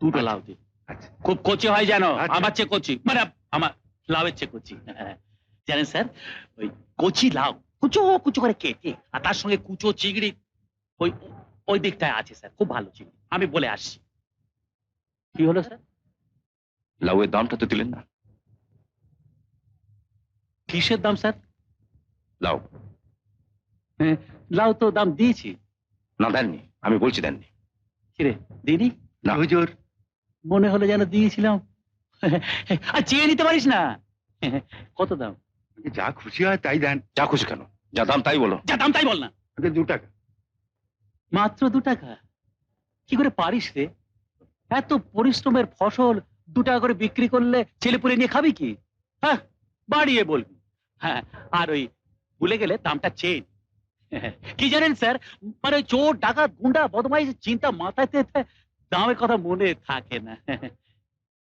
দুটো লাউ দিন। খুব কচি হয় যেন, আমার চেয়ে কচি, মানে আমার লাউয়ের চেয়ে কচি। জানেন স্যার, ওই কচি লাউ কুচো কুচো করে কেটে আর তার সঙ্গে কুচো চিংড়ি ওই ওই দিকটায় আছে স্যার, খুব ভালো চিংড়ি। আমি বলে আসছি। কি হলো স্যার? লাউয়ের দামটা তো দিলেন না। কিসের দাম স্যার? লাউ। লাউ তো দাম দিয়েছি। না দেননি, আমি বলছি দেননি। কিরে দিদি? না হুজুর। মনে হলো যেন দিয়েছিলাম। আর চেয়ে নিতে পারিস না। কত দাম? যা খুশি হয় তাই দেন। যা খুশি কেন, যা দাম তাই বলো। যা দাম তাই বল না। 2 টাকা। মাত্র 2 টাকা? কি করে পারিস রে? এত পরিশ্রমের ফসল 2 টাকা করে বিক্রি করলে ছেলেপুলে নিয়ে খাবি কি? হ্যাঁ, বাড়িয়ে বলবি। হ্যাঁ, আর ওই ভুলে গেলে দামটা চেয়ে নি। কি জানেন স্যার, মানে চোর ডাকাত গুন্ডা বদমাইশ চিন্তা মাথায় দামের কথা মনে থাকে না।